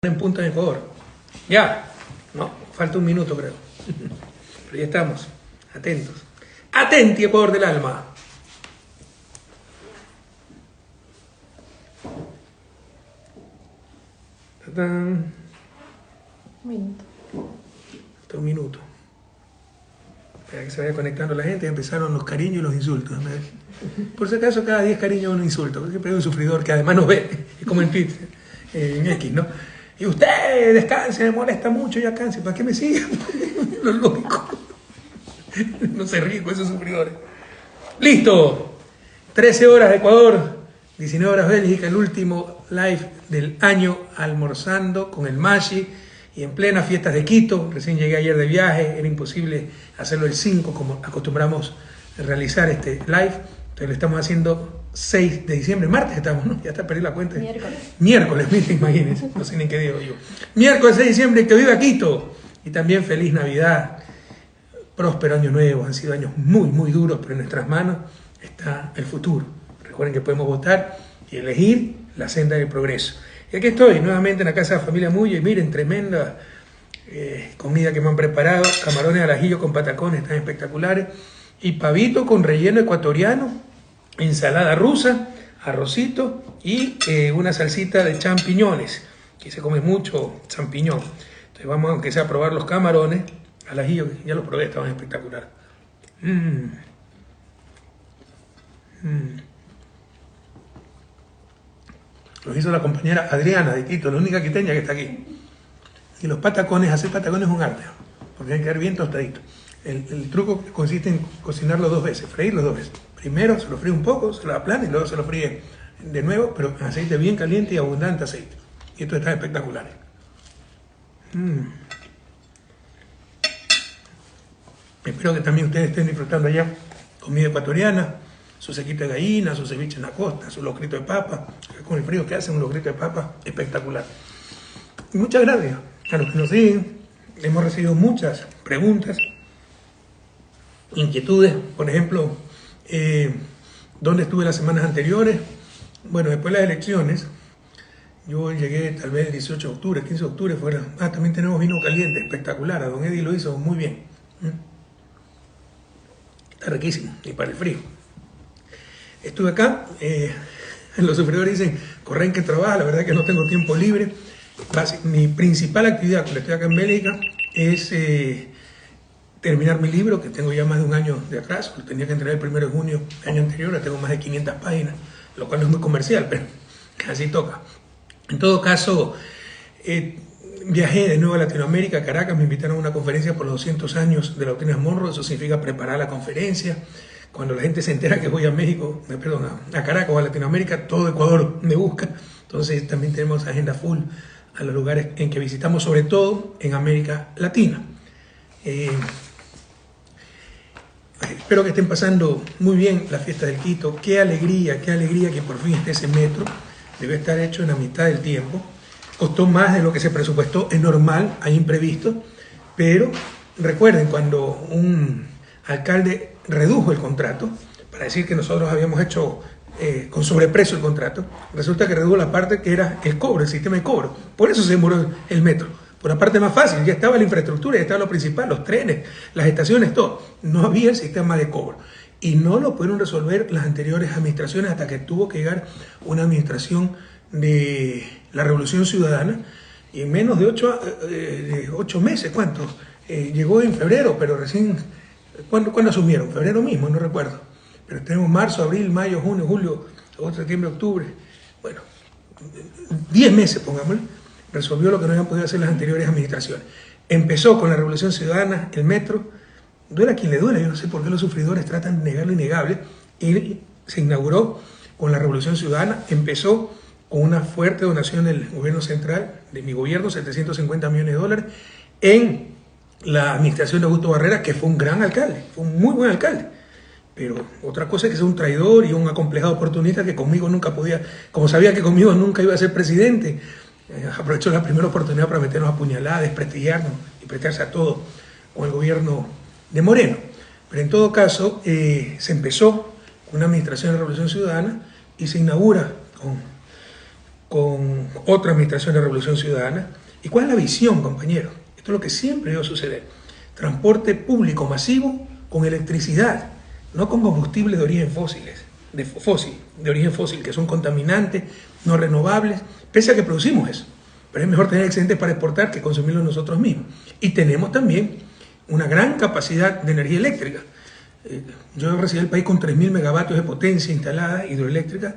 En punta de Ecuador. Ya, no, falta un minuto creo. Pero ya estamos, atentos. Atenti, Ecuador del alma. ¡Tatán! Hasta un minuto. Espera que se vaya conectando la gente. Empezaron los cariños y los insultos. Por si acaso, cada 10 cariños es un insulto. Siempre hay un sufridor que además nos ve. Es como en Twitter, en X, ¿no? Y usted descanse, me molesta mucho, ya canse. ¿Para qué me sigue? Lo lógico. No se ríe con esos sufridores. ¡Listo! 13 horas de Ecuador, 19 horas Bélgica, el último live del año, almorzando con el Mashi y en plena fiestas de Quito. Recién llegué ayer de viaje, era imposible hacerlo el 5 como acostumbramos a realizar este live. Entonces lo estamos haciendo 6 de diciembre, martes estamos, ¿no? Ya está, perdí la cuenta. Miércoles, miren, imagínense, no sé ni qué digo yo. Miércoles 6 de diciembre, que viva Quito. Y también feliz Navidad, próspero año nuevo. Han sido años muy, muy duros, pero en nuestras manos está el futuro. Recuerden que podemos votar y elegir la senda del progreso. Y aquí estoy, nuevamente en la casa de la familia Muyo, y miren, tremenda comida que me han preparado. Camarones al ajillo con patacones, están espectaculares. Y pavito con relleno ecuatoriano, ensalada rusa, arrocito y una salsita de champiñones, que se come mucho champiñón. Entonces vamos, aunque sea, a probar los camarones al ajillo, ya los probé, estaban espectaculares. Los hizo la compañera Adriana de Quito, la única quiteña que está aquí. Y los patacones, hacer patacones es un arte, porque hay que quedar bien tostaditos. El truco consiste en cocinarlo 2 veces, freírlo 2 veces. Primero se lo fríe un poco, se lo aplana y luego se lo fríe de nuevo, pero en aceite bien caliente y abundante aceite. Y esto está espectacular. Espero que también ustedes estén disfrutando allá comida ecuatoriana, su sequita de gallina, su ceviche en la costa, su locrito de papa. Con el frío que hacen, un locrito de papa espectacular. Y muchas gracias a los que nos siguen. Hemos recibido muchas preguntas, inquietudes. Por ejemplo, ¿dónde estuve las semanas anteriores? Bueno, después de las elecciones, yo llegué tal vez el 18 de octubre, 15 de octubre fuera. También tenemos vino caliente, espectacular. A don Eddie lo hizo muy bien. Está riquísimo, y para el frío. Estuve acá, los sufridores dicen, corren que trabaja, la verdad es que no tengo tiempo libre. Mi principal actividad cuando estoy acá en Bélgica es terminar mi libro, que tengo ya más de un año de atrás. Lo tenía que entregar el 1 de junio del año anterior, ya tengo más de 500 páginas, lo cual no es muy comercial, pero casi toca. En todo caso, viajé de nuevo a Latinoamérica, a Caracas. Me invitaron a una conferencia por los 200 años de la doctrina Monroe. Eso significa preparar la conferencia. Cuando la gente se entera que voy a México, a Caracas o a Latinoamérica, todo Ecuador me busca. Entonces también tenemos agenda full a los lugares en que visitamos, sobre todo en América Latina. Espero que estén pasando muy bien la fiesta del Quito. Qué alegría que por fin esté ese metro. Debe estar hecho en la mitad del tiempo. Costó más de lo que se presupuestó, es normal, hay imprevistos, pero recuerden, cuando un alcalde redujo el contrato, para decir que nosotros habíamos hecho con sobreprecio el contrato, resulta que redujo la parte que era el cobro, el sistema de cobro. Por eso se demoró el metro. Por la parte más fácil, ya estaba la infraestructura, ya estaba lo principal, los trenes, las estaciones, todo. No había el sistema de cobro. Y no lo pudieron resolver las anteriores administraciones hasta que tuvo que llegar una administración de la Revolución Ciudadana, y en menos de 8 meses, ¿cuánto? Llegó en febrero, pero recién, ¿cuándo asumieron? Febrero mismo, no recuerdo. Pero tenemos marzo, abril, mayo, junio, julio, agosto, septiembre, octubre. Bueno, 10 meses, pongámosle, resolvió lo que no habían podido hacer las anteriores administraciones. Empezó con la Revolución Ciudadana, el metro, duela a quien le duela, yo no sé por qué los sufridores tratan de negar lo innegable, y se inauguró con la Revolución Ciudadana. Empezó con una fuerte donación del gobierno central, de mi gobierno, 750 millones de dólares, en la administración de Augusto Barrera, que fue un gran alcalde, fue un muy buen alcalde. Pero otra cosa es que sea un traidor y un acomplejado oportunista que conmigo nunca podía, como sabía que conmigo nunca iba a ser presidente, aprovechó la primera oportunidad para meternos a puñaladas, desprestigiarnos y prestarse a todo con el gobierno de Moreno. Pero en todo caso, se empezó con una administración de Revolución Ciudadana y se inaugura con otra administración de Revolución Ciudadana. ¿Y cuál es la visión, compañeros? Esto es lo que siempre debe suceder. Transporte público masivo con electricidad, no con combustibles de origen de origen fósil, que son contaminantes, no renovables, pese a que producimos eso. Pero es mejor tener excedentes para exportar que consumirlo nosotros mismos. Y tenemos también una gran capacidad de energía eléctrica. Yo recibí el país con 3.000 megavatios de potencia instalada hidroeléctrica,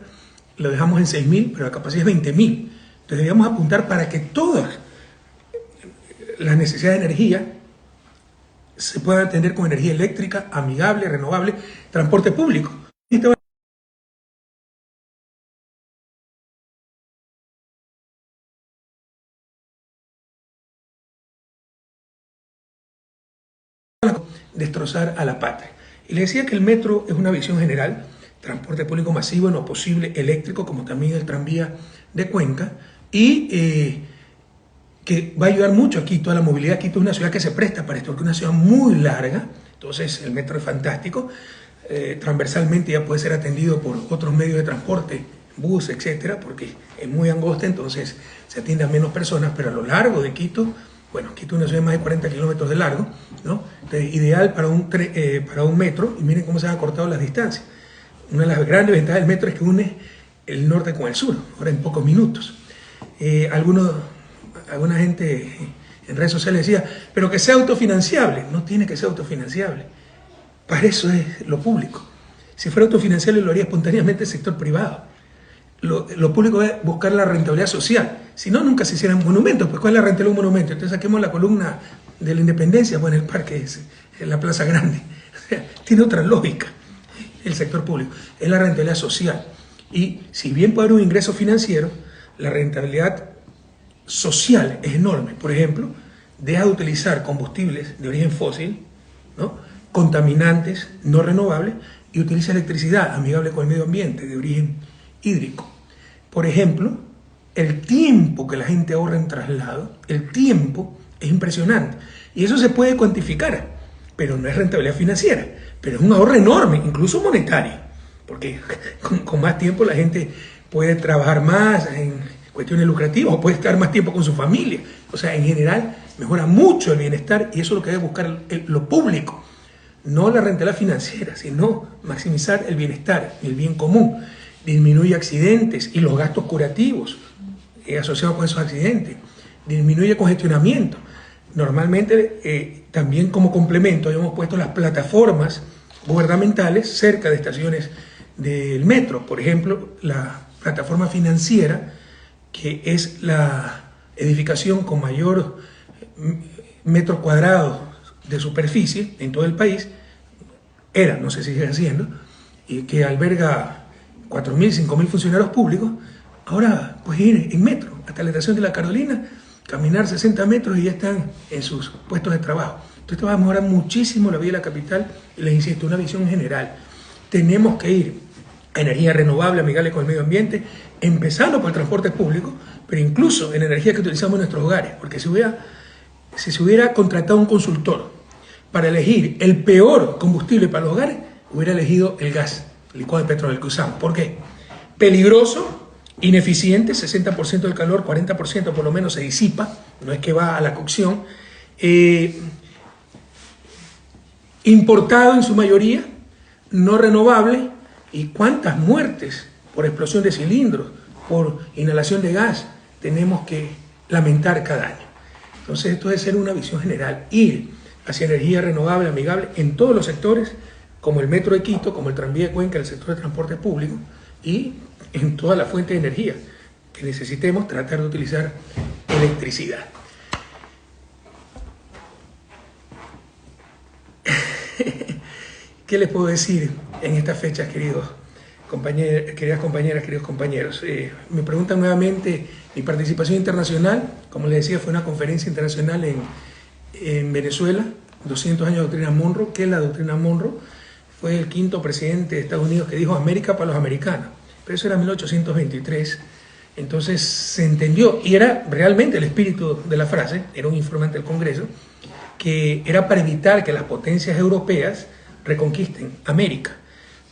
lo dejamos en 6.000, pero la capacidad es 20.000. Entonces debíamos apuntar para que todas las necesidades de energía se puedan atender con energía eléctrica, amigable, renovable, transporte público. Destrozar a la patria. Y le decía que el metro es una visión general, transporte público masivo en lo posible eléctrico, como también el tranvía de Cuenca, y que va a ayudar mucho a Quito, a la movilidad. Quito es una ciudad que se presta para esto, porque es una ciudad muy larga, entonces el metro es fantástico, transversalmente ya puede ser atendido por otros medios de transporte, bus, etcétera, porque es muy angosta, entonces se atiende a menos personas, pero a lo largo de Quito, bueno, Quito es una ciudad de más de 40 kilómetros de largo, ¿no? Entonces, ideal para un metro, y miren cómo se han acortado las distancias. Una de las grandes ventajas del metro es que une el norte con el sur, ahora en pocos minutos. Alguna gente en redes sociales decía, pero que sea autofinanciable. No tiene que ser autofinanciable. Para eso es lo público. Si fuera autofinanciable lo haría espontáneamente el sector privado. Lo público es buscar la rentabilidad social. Si no, nunca se hicieran monumentos. Pues, ¿cuál es la rentabilidad de un monumento? Entonces saquemos la columna de la Independencia, pues en el parque, en la Plaza Grande. O sea, tiene otra lógica el sector público. Es la rentabilidad social. Y si bien puede haber un ingreso financiero, la rentabilidad social es enorme. Por ejemplo, deja de utilizar combustibles de origen fósil, ¿no?, contaminantes, no renovables, y utiliza electricidad amigable con el medio ambiente, de origen hídrico. Por ejemplo, el tiempo que la gente ahorra en traslado, el tiempo es impresionante. Y eso se puede cuantificar, pero no es rentabilidad financiera, pero es un ahorro enorme, incluso monetario, porque con más tiempo la gente puede trabajar más en cuestiones lucrativas o puede estar más tiempo con su familia. O sea, en general mejora mucho el bienestar, y eso es lo que debe buscar lo público. No la rentabilidad financiera, sino maximizar el bienestar y el bien común. Disminuye accidentes y los gastos curativos asociados con esos accidentes. Disminuye congestionamiento. Normalmente, también como complemento, habíamos puesto las plataformas gubernamentales cerca de estaciones del metro. Por ejemplo, la plataforma financiera, que es la edificación con mayor metros cuadrados de superficie en todo el país, no sé si sigue siendo, y que alberga 4.000, 5.000 funcionarios públicos. Ahora puedes ir en metro hasta la estación de La Carolina, caminar 60 metros y ya están en sus puestos de trabajo. Entonces esto va a mejorar muchísimo la vida de la capital, y les insisto, una visión general. Tenemos que ir a energía renovable, amigable con el medio ambiente, empezando por el transporte público, pero incluso en energía que utilizamos en nuestros hogares, porque si se hubiera contratado un consultor para elegir el peor combustible para los hogares, hubiera elegido el gas licuado de petróleo que usamos. ¿Por qué? Peligroso, ineficiente, 60% del calor, 40% por lo menos se disipa, no es que va a la cocción, importado en su mayoría, no renovable. ¿Y cuántas muertes por explosión de cilindros, por inhalación de gas tenemos que lamentar cada año? Entonces esto debe ser una visión general, ir hacia energía renovable, amigable en todos los sectores, como el metro de Quito, como el tranvía de Cuenca, el sector de transporte público, y en todas las fuentes de energía que necesitemos, tratar de utilizar electricidad. ¿Qué les puedo decir en estas fechas, queridas compañeras, queridos compañeros? Me preguntan nuevamente mi participación internacional. Como les decía, fue una conferencia internacional en Venezuela, 200 años de doctrina Monroe. ¿Qué es la doctrina Monroe? Fue el quinto presidente de Estados Unidos que dijo América para los americanos, pero eso era 1823. Entonces se entendió, y era realmente el espíritu de la frase, era un informe ante el Congreso, que era para evitar que las potencias europeas reconquisten América,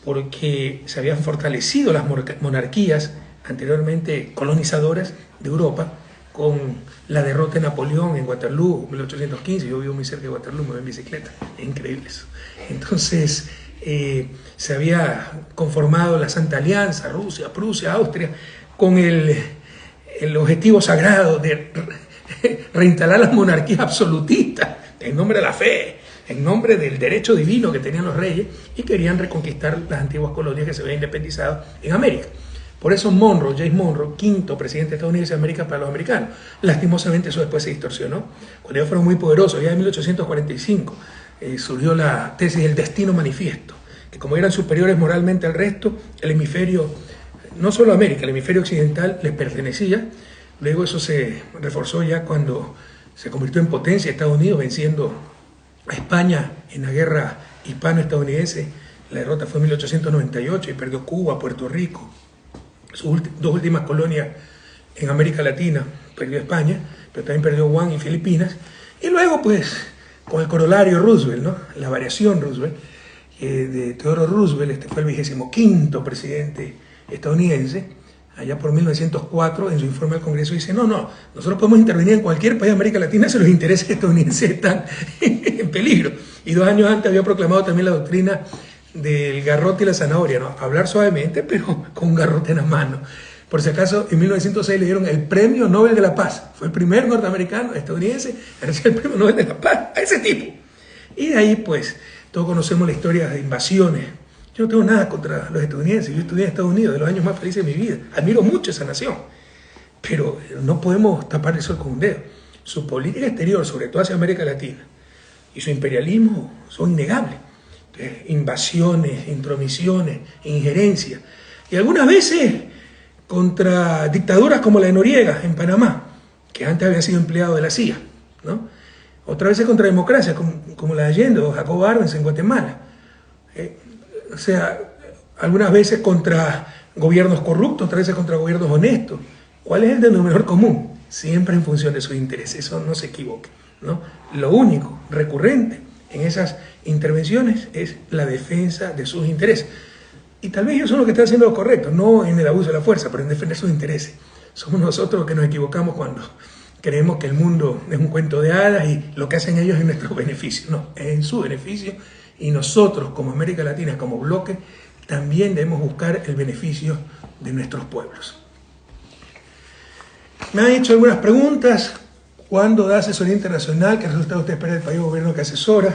porque se habían fortalecido las monarquías anteriormente colonizadoras de Europa, con la derrota de Napoleón en Waterloo, 1815. Yo vivo muy cerca de Waterloo, me voy en bicicleta, es increíble eso. Entonces se había conformado la Santa Alianza, Rusia, Prusia, Austria, con el objetivo sagrado de reinstalar las monarquías absolutistas en nombre de la fe, en nombre del derecho divino que tenían los reyes, y querían reconquistar las antiguas colonias que se habían independizado en América. Por eso James Monroe, quinto presidente estadounidense de América para los americanos. Lastimosamente eso después se distorsionó. Cuando ellos fueron muy poderosos, ya en 1845, surgió la tesis del destino manifiesto, que como eran superiores moralmente al resto, el hemisferio, no solo América, el hemisferio occidental les pertenecía. Luego eso se reforzó ya cuando se convirtió en potencia Estados Unidos, venciendo a España en la guerra hispano-estadounidense. La derrota fue en 1898 y perdió Cuba, Puerto Rico, sus dos últimas colonias en América Latina. Perdió España, pero también perdió Guam y Filipinas. Y luego, pues, con el corolario Roosevelt, ¿no? La variación Roosevelt, de Theodore Roosevelt, este fue el 25º presidente estadounidense, allá por 1904, en su informe al Congreso dice, no, nosotros podemos intervenir en cualquier país de América Latina si los intereses estadounidenses están en peligro. Y 2 años antes había proclamado también la doctrina del garrote y la zanahoria, ¿no? Hablar suavemente, pero con un garrote en la mano. Por si acaso, en 1906 le dieron el Premio Nobel de la Paz. Fue el primer norteamericano, estadounidense, a recibir el Premio Nobel de la Paz, a ese tipo. Y de ahí, pues, todos conocemos la historia de invasiones. Yo no tengo nada contra los estadounidenses. Yo estudié en Estados Unidos, de los años más felices de mi vida. Admiro mucho esa nación. Pero no podemos tapar el sol con un dedo. Su política exterior, sobre todo hacia América Latina, y su imperialismo son innegables. Invasiones, intromisiones, injerencias. Y algunas veces contra dictaduras como la de Noriega en Panamá, que antes había sido empleado de la CIA, ¿no? Otras veces contra democracias como la de Allende o Jacobo Arbenz en Guatemala. O sea, algunas veces contra gobiernos corruptos, otras veces contra gobiernos honestos. ¿Cuál es el denominador común? Siempre en función de sus intereses, eso no se equivoque, ¿no? Lo único recurrente en esas intervenciones es la defensa de sus intereses. Y tal vez ellos son los que están haciendo lo correcto, no en el abuso de la fuerza, pero en defender sus intereses. Somos nosotros los que nos equivocamos cuando creemos que el mundo es un cuento de hadas y lo que hacen ellos es en nuestro beneficio. No, es en su beneficio, y nosotros como América Latina, como bloque, también debemos buscar el beneficio de nuestros pueblos. Me han hecho algunas preguntas. ¿Cuándo da asesoría internacional? ¿Qué resultado usted espera del país o gobierno que asesora?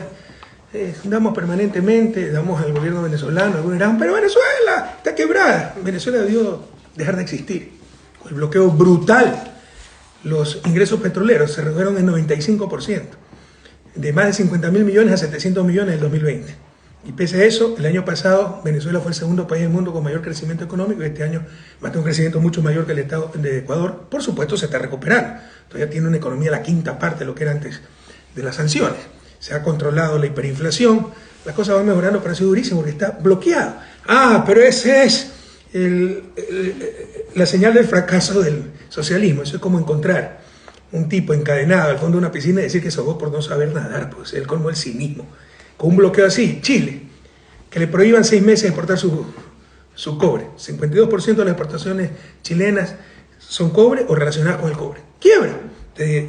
Damos permanentemente, damos al gobierno venezolano, algunos dirán, pero Venezuela está quebrada. Venezuela debió dejar de existir. Con el bloqueo brutal, los ingresos petroleros se redujeron en 95%, de más de 50.000 millones a 700 millones en el 2020. Y pese a eso, el año pasado Venezuela fue el segundo país del mundo con mayor crecimiento económico, y este año va a tener un crecimiento mucho mayor que el estado de Ecuador. Por supuesto, se está recuperando. Todavía tiene una economía la quinta parte de lo que era antes de las sanciones. Se ha controlado la hiperinflación, las cosas van mejorando, pero ha sido durísimo porque está bloqueado. Pero ese es la señal del fracaso del socialismo. Eso es como encontrar un tipo encadenado al fondo de una piscina y decir que se ahogó por no saber nadar, pues el colmo del cinismo. Con un bloqueo así, Chile, que le prohíban 6 meses exportar su cobre. 52% de las exportaciones chilenas son cobre o relacionadas con el cobre. Quiebra.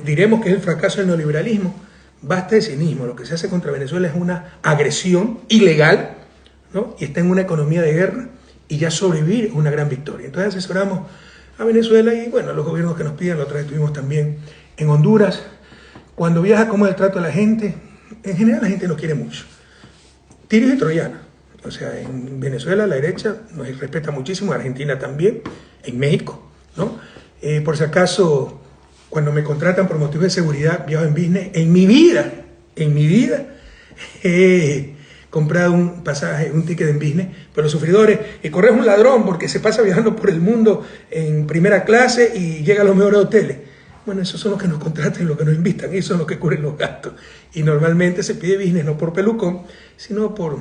Diremos que es el fracaso del neoliberalismo. Basta de cinismo. Lo que se hace contra Venezuela es una agresión ilegal, ¿no? Y está en una economía de guerra, y ya sobrevivir es una gran victoria. Entonces asesoramos a Venezuela y, bueno, a los gobiernos que nos piden. La otra vez estuvimos también en Honduras. Cuando viaja, ¿cómo es el trato de la gente? En general la gente nos quiere mucho. Tirios y troyanos. O sea, en Venezuela la derecha nos respeta muchísimo, en Argentina también, en México, ¿no? Por si acaso, cuando me contratan por motivos de seguridad, viajo en business. En mi vida, he comprado un pasaje, un ticket en business, pero los sufridores, corres un ladrón porque se pasa viajando por el mundo en primera clase y llega a los mejores hoteles. Bueno, esos son los que nos contratan y los que nos invitan, esos son los que cubren los gastos. Y normalmente se pide business no por pelucón, sino por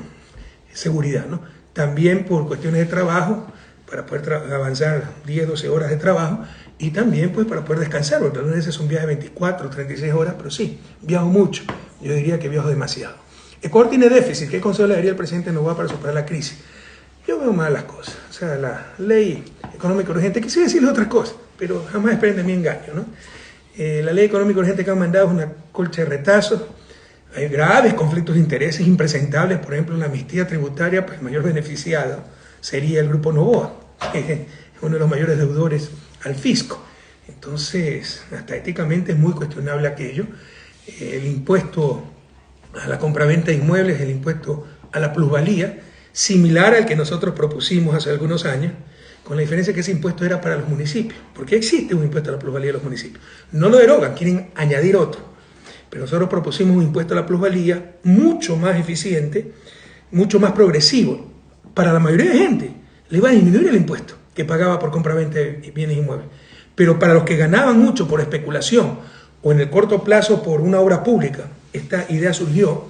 seguridad, ¿no? También por cuestiones de trabajo, para poder avanzar 10, 12 horas de trabajo, y también pues para poder descansar, porque algunas veces son viajes de 24, 36 horas, pero sí, viajo mucho. Yo diría que viajo demasiado. Ecuador tiene déficit. ¿Qué consejo le daría al presidente Noboa para superar la crisis? Yo veo mal las cosas. O sea, la ley económica urgente, quisiera decirle otras cosas, pero jamás esperen de mi engaño, ¿no? La ley económica urgente que han mandado es una colcha de retazos. Hay graves conflictos de intereses impresentables. Por ejemplo, en la amnistía tributaria, pues el mayor beneficiado sería el Grupo Noboa, que es uno de los mayores deudores al fisco. Entonces, hasta éticamente es muy cuestionable aquello. El impuesto a la compraventa de inmuebles, el impuesto a la plusvalía, similar al que nosotros propusimos hace algunos años, con la diferencia que ese impuesto era para los municipios, porque existe un impuesto a la plusvalía de los municipios. No lo derogan, quieren añadir otro. Pero nosotros propusimos un impuesto a la plusvalía mucho más eficiente, mucho más progresivo. Para la mayoría de gente le iba a disminuir el impuesto que pagaba por compraventa de bienes inmuebles. Pero para los que ganaban mucho por especulación o en el corto plazo por una obra pública, esta idea surgió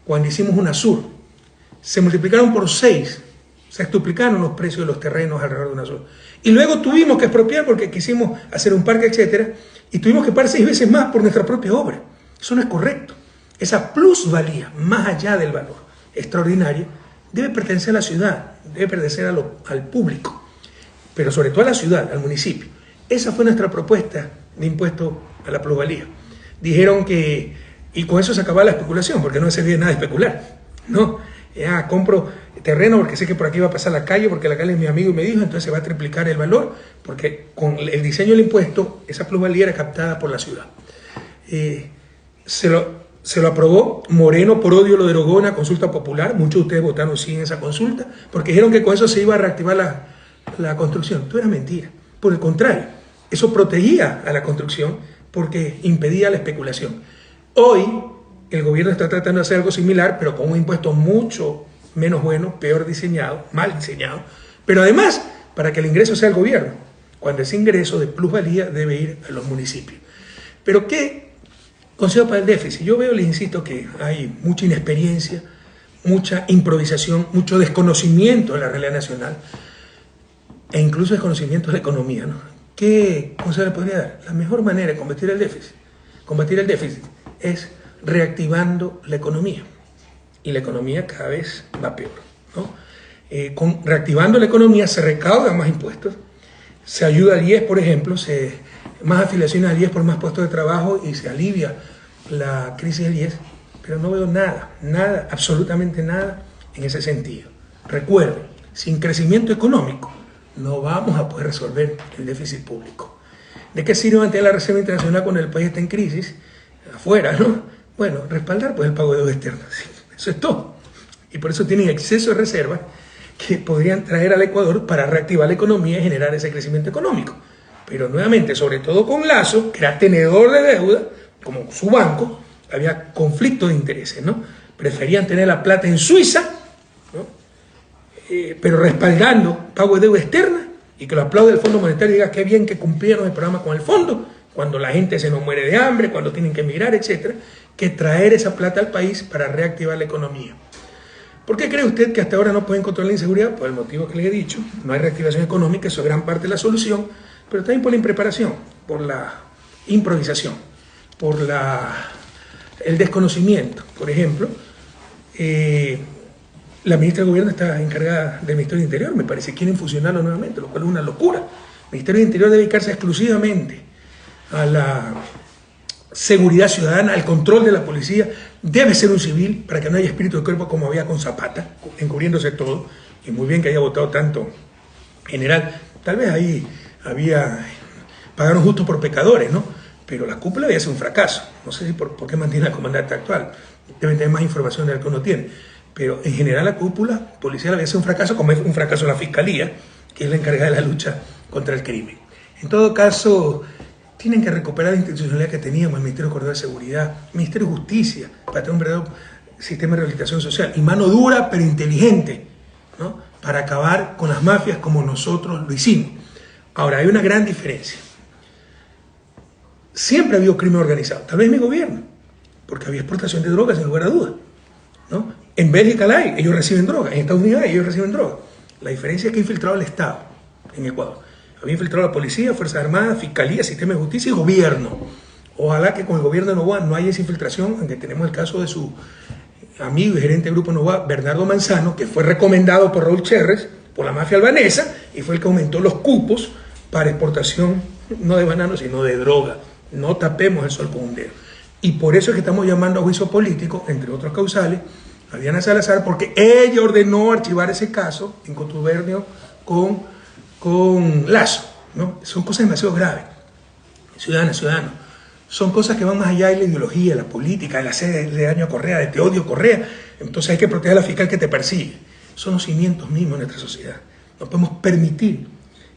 cuando hicimos UNASUR. Se multiplicaron por 6, se extuplicaron los precios de los terrenos alrededor de UNASUR. Y luego tuvimos que expropiar porque quisimos hacer un parque, etcétera, y tuvimos que pagar 6 veces más por nuestra propia obra. Eso no es correcto. Esa plusvalía, más allá del valor extraordinario, debe pertenecer a la ciudad, debe pertenecer al público, pero sobre todo a la ciudad, al municipio. Esa fue nuestra propuesta de impuesto a la plusvalía. Dijeron que, y con eso se acababa la especulación, porque no servía de nada especular, ¿no? Compro terreno porque sé que por aquí va a pasar la calle, porque la calle es mi amigo y me dijo, entonces se va a triplicar el valor, porque con el diseño del impuesto, esa plusvalía era captada por la ciudad. Se lo aprobó, Moreno por odio lo derogó en una consulta popular, muchos de ustedes votaron sí en esa consulta, porque dijeron que con eso se iba a reactivar la construcción. Todo era mentira. Por el contrario, eso protegía a la construcción porque impedía la especulación. Hoy el gobierno está tratando de hacer algo similar, pero con un impuesto mucho menos bueno, peor diseñado, mal diseñado, pero además para que el ingreso sea el gobierno, cuando ese ingreso de plusvalía debe ir a los municipios. Pero ¿qué consejo para el déficit? Yo veo, les insisto, que hay mucha inexperiencia, mucha improvisación, mucho desconocimiento de la realidad nacional e incluso desconocimiento de la economía, ¿no? ¿Qué consejo le podría dar? La mejor manera de combatir el déficit es reactivando la economía, y la economía cada vez va peor, ¿no? Reactivando la economía se recaudan más impuestos, se ayuda al IES, por ejemplo, más afiliaciones al IES por más puestos de trabajo y se alivia la crisis del IES, pero no veo nada, absolutamente nada en ese sentido. Recuerden, sin crecimiento económico no vamos a poder resolver el déficit público. ¿De qué sirve mantener la Reserva Internacional cuando el país está en crisis? Afuera, ¿no? Bueno, respaldar pues el pago de deuda externa. Eso es todo. Y por eso tienen exceso de reservas que podrían traer al Ecuador para reactivar la economía y generar ese crecimiento económico. Pero nuevamente, sobre todo con Lazo, que era tenedor de deuda, como su banco, había conflicto de intereses, ¿no? Preferían tener la plata en Suiza, ¿no? Pero respaldando pago de deuda externa, y que lo aplaude el Fondo Monetario y diga qué bien que cumplieron el programa con el fondo, cuando la gente se nos muere de hambre, cuando tienen que emigrar, etcétera, que traer esa plata al país para reactivar la economía. ¿Por qué cree usted que hasta ahora no pueden controlar la inseguridad? Por el motivo que le he dicho, no hay reactivación económica, eso es gran parte de la solución, pero también por la impreparación, por la improvisación, por el desconocimiento. Por ejemplo, la ministra de Gobierno está encargada del Ministerio del Interior, me parece, quieren fusionarlo nuevamente, lo cual es una locura. El Ministerio del Interior debe dedicarse exclusivamente a la seguridad ciudadana, al control de la policía, debe ser un civil para que no haya espíritu de cuerpo como había con Zapata, encubriéndose todo, y muy bien que haya votado tanto general. Tal vez ahí pagaron justo por pecadores, ¿no? Pero la cúpula debe ser un fracaso. No sé si por qué mantiene al comandante actual, deben tener más información de la que uno tiene, pero en general la cúpula policial debe ser un fracaso, como es un fracaso la Fiscalía, que es la encargada de la lucha contra el crimen. En todo caso, tienen que recuperar la institucionalidad que teníamos, el Ministerio de Coordinación de Seguridad, el Ministerio de Justicia, para tener un verdadero sistema de rehabilitación social, y mano dura pero inteligente, ¿no? Para acabar con las mafias como nosotros lo hicimos. Ahora, hay una gran diferencia. Siempre ha habido crimen organizado, tal vez en mi gobierno, porque había exportación de drogas sin lugar a dudas, ¿no? En Bélgica la hay, ellos reciben drogas, en Estados Unidos ellos reciben drogas. La diferencia es que ha infiltrado el Estado en Ecuador. Había infiltrado la policía, Fuerzas Armadas, Fiscalía, Sistema de Justicia y Gobierno. Ojalá que con el gobierno de Noboa no haya esa infiltración, aunque tenemos el caso de su amigo y gerente del Grupo Noboa, Bernardo Manzano, que fue recomendado por Raúl Cherres, por la mafia albanesa y fue el que aumentó los cupos para exportación, no de bananos, sino de droga. No tapemos el sol con un dedo. Y por eso es que estamos llamando a juicio político, entre otros causales, a Diana Salazar, porque ella ordenó archivar ese caso en contubernio con Lazo, ¿no? Son cosas demasiado graves. Ciudadanos, son cosas que van más allá de la ideología, la política, el hacer de daño a Correa, de te odio Correa. Entonces hay que proteger a la fiscal que te persigue. Son los cimientos mismos de nuestra sociedad. No podemos permitir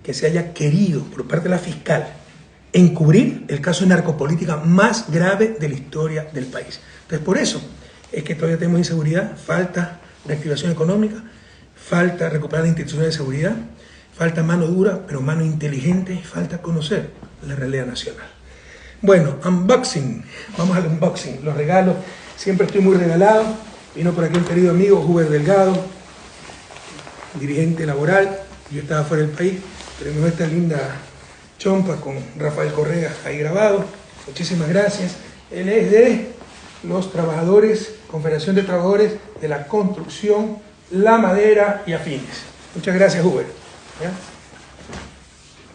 que se haya querido por parte de la fiscal encubrir el caso de narcopolítica más grave de la historia del país. Entonces por eso es que todavía tenemos inseguridad, falta reactivación económica, falta recuperar las instituciones de seguridad, falta mano dura, pero mano inteligente, y falta conocer la realidad nacional. Bueno, unboxing, vamos al unboxing, los regalos, siempre estoy muy regalado. Vino por aquí un querido amigo, Huber Delgado, dirigente laboral, yo estaba fuera del país, tenemos esta linda chompa con Rafael Correa ahí grabado, muchísimas gracias. Él es de los trabajadores, Confederación de Trabajadores de la Construcción, la Madera y Afines. Muchas gracias, Huber. ¿Ya?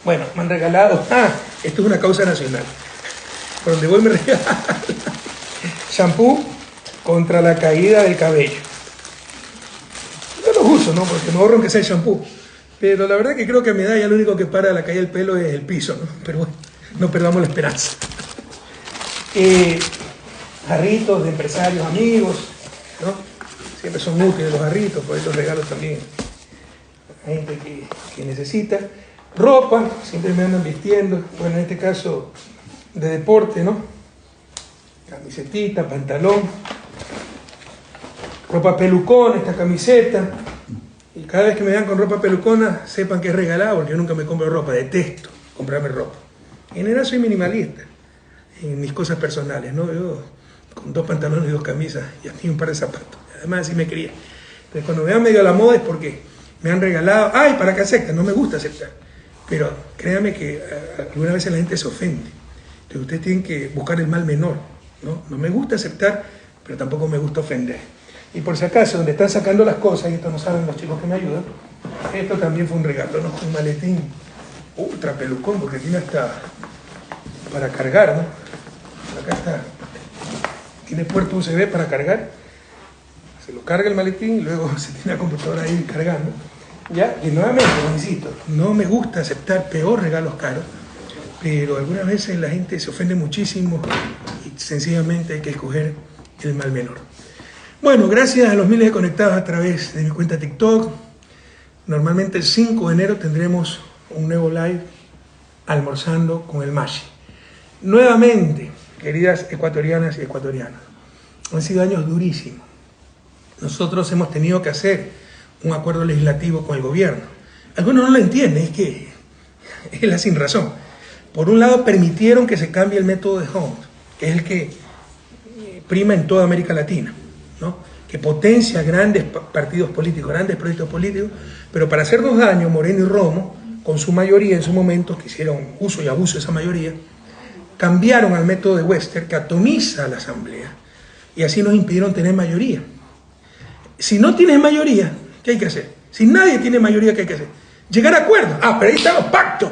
Bueno, me han regalado, esto es una causa nacional, por donde voy me regalan shampoo contra la caída del cabello. Yo los uso, ¿no? Porque me ahorro aunque sea el shampoo. Pero la verdad que creo que a mi edad ya lo único que para la caída del pelo es el piso, ¿no? Pero bueno, no perdamos la esperanza. Jarritos de empresarios, amigos, ¿no? Siempre son útiles los jarritos, por eso los regalos también a gente que necesita. Ropa, siempre me andan vistiendo, bueno, en este caso de deporte, ¿no? Camisetita, pantalón, ropa pelucón, esta camiseta. Y cada vez que me vean con ropa pelucona, sepan que es regalado, porque yo nunca me compro ropa, detesto comprarme ropa. En general soy minimalista en mis cosas personales, ¿no? Yo con 2 pantalones y 2 camisas y aquí un par de zapatos. Además así me crié. Entonces cuando me vean medio a la moda es porque me han regalado. ¡Ay, para qué aceptan! No me gusta aceptar. Pero créanme que algunas veces la gente se ofende. Entonces ustedes tienen que buscar el mal menor, ¿no? No me gusta aceptar, pero tampoco me gusta ofender. Y por si acaso, donde están sacando las cosas, y esto no saben los chicos que me ayudan, esto también fue un regalo, ¿no? Un maletín ultra pelucón, porque tiene hasta para cargar, ¿no? Acá está. Tiene puerto USB para cargar. Se lo carga el maletín y luego se tiene la computadora ahí cargando. ¿Ya? Y nuevamente, insisto, no me gusta aceptar peor regalos caros, pero algunas veces la gente se ofende muchísimo y sencillamente hay que escoger el mal menor. Bueno, gracias a los miles de conectados a través de mi cuenta TikTok. Normalmente el 5 de enero tendremos un nuevo live almorzando con el Mashi. Nuevamente, queridas ecuatorianas y ecuatorianos, han sido años durísimos. Nosotros hemos tenido que hacer un acuerdo legislativo con el gobierno. Algunos no lo entienden, es que es la sin razón. Por un lado, permitieron que se cambie el método de Hunt, que es el que prima en toda América Latina, ¿no? Que potencia grandes partidos políticos, grandes proyectos políticos, pero para hacernos daño, Moreno y Romo, con su mayoría en su momento, que hicieron uso y abuso de esa mayoría, cambiaron al método de Wester, que atomiza a la Asamblea, y así nos impidieron tener mayoría. Si no tienes mayoría, ¿qué hay que hacer? Si nadie tiene mayoría, ¿qué hay que hacer? Llegar a acuerdos. Pero ahí están los pactos.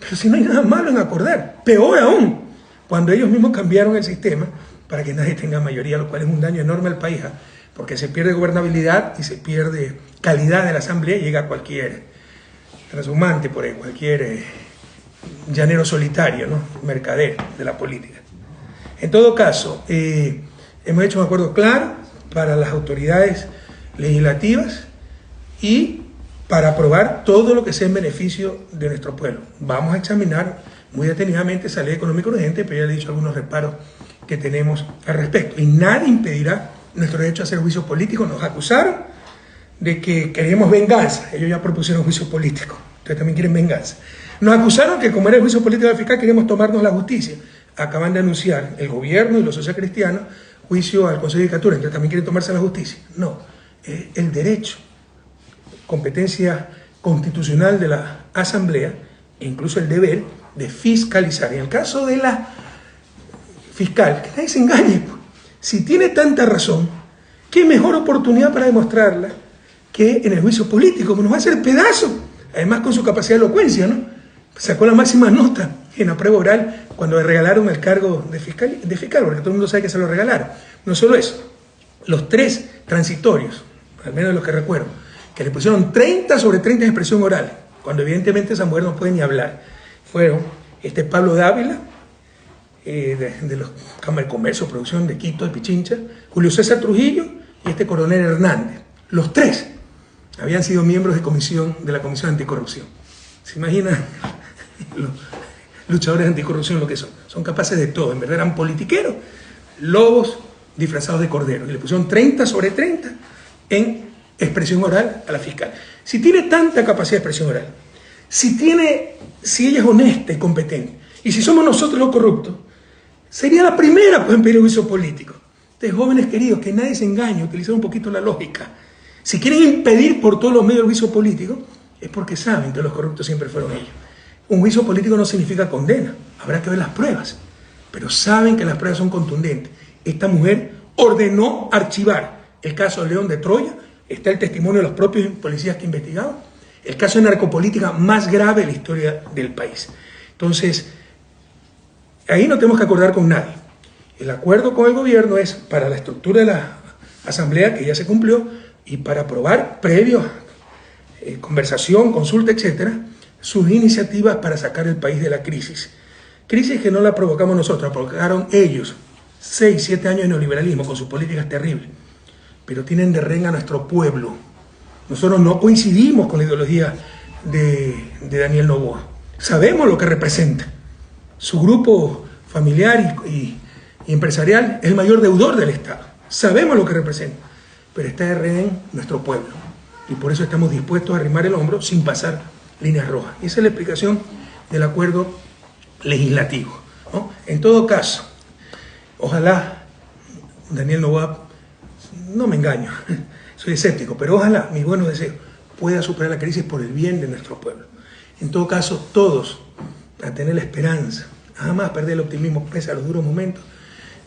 Pero si no hay nada malo en acordar, peor aún, cuando ellos mismos cambiaron el sistema para que nadie tenga mayoría, lo cual es un daño enorme al país, porque se pierde gobernabilidad y se pierde calidad de la Asamblea y llega cualquier transhumante por ahí, cualquier llanero solitario, ¿no? Mercader de la política. En todo caso, hemos hecho un acuerdo claro para las autoridades legislativas y para aprobar todo lo que sea en beneficio de nuestro pueblo. Vamos a examinar muy detenidamente esa ley económica urgente, pero ya le he dicho algunos reparos que tenemos al respecto. Y nadie impedirá nuestro derecho a hacer juicio político. Nos acusaron de que queremos venganza. Ellos ya propusieron juicio político. Ustedes también quieren venganza. Nos acusaron que como era el juicio político del fiscal, queremos tomarnos la justicia. Acaban de anunciar el gobierno y los socialcristianos juicio al Consejo de Judicatura. Entonces también quieren tomarse la justicia. No, el derecho, competencia constitucional de la Asamblea e incluso el deber de fiscalizar. En el caso de la fiscal, que nadie se engañe, si tiene tanta razón, qué mejor oportunidad para demostrarla que en el juicio político, que nos va a hacer pedazo, además con su capacidad de elocuencia, ¿no? Sacó la máxima nota en la prueba oral cuando le regalaron el cargo de fiscal, porque todo el mundo sabe que se lo regalaron. No solo eso, los 3 transitorios, al menos los que recuerdo, que le pusieron 30 sobre 30 en expresión oral, cuando evidentemente esa mujer no puede ni hablar, fueron Pablo Dávila, de los Cámara de Comercio, Producción de Quito, de Pichincha, Julio César Trujillo y Coronel Hernández. Los 3 habían sido miembros de la Comisión Anticorrupción. ¿Se imaginan los luchadores anticorrupción lo que son? Son capaces de todo, en verdad eran politiqueros, lobos disfrazados de cordero. Y le pusieron 30 sobre 30 en expresión oral a la fiscal. Si tiene tanta capacidad de expresión oral, si ella es honesta y competente, y si somos nosotros los corruptos, sería la primera en pedir juicio político. Entonces, jóvenes queridos, que nadie se engañe, utilizar un poquito la lógica. Si quieren impedir por todos los medios el juicio político, es porque saben que los corruptos siempre fueron ellos. Un juicio político no significa condena, habrá que ver las pruebas, pero saben que las pruebas son contundentes. Esta mujer ordenó archivar el caso de León de Troya, está el testimonio de los propios policías que investigaron, el caso de narcopolítica más grave de la historia del país. Entonces, ahí no tenemos que acordar con nadie. El acuerdo con el gobierno es para la estructura de la asamblea, que ya se cumplió, y para aprobar previo conversación, consulta, etcétera, sus iniciativas para sacar el país de la crisis. Crisis que no la provocamos nosotros, la provocaron ellos. 6, 7 años de neoliberalismo con sus políticas terribles, pero tienen de rehén a nuestro pueblo. Nosotros no coincidimos con la ideología de Daniel Noboa. Sabemos lo que representa. Su grupo familiar y empresarial es el mayor deudor del Estado. Sabemos lo que representa, pero está de rehén nuestro pueblo. Y por eso estamos dispuestos a arrimar el hombro sin pasar líneas rojas. Esa es la explicación del acuerdo legislativo, ¿no? En todo caso, ojalá Daniel Noboa, no me engaño, soy escéptico, pero ojalá, mis buenos deseos, pueda superar la crisis por el bien de nuestro pueblo. En todo caso, todos a tener la esperanza, a jamás perder el optimismo pese a los duros momentos,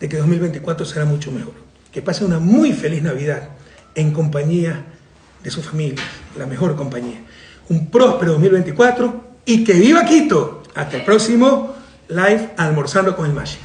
de que 2024 será mucho mejor. Que pase una muy feliz Navidad en compañía de su familia, la mejor compañía. Un próspero 2024 y que viva Quito. Hasta el próximo live Almorzando con el Mashi.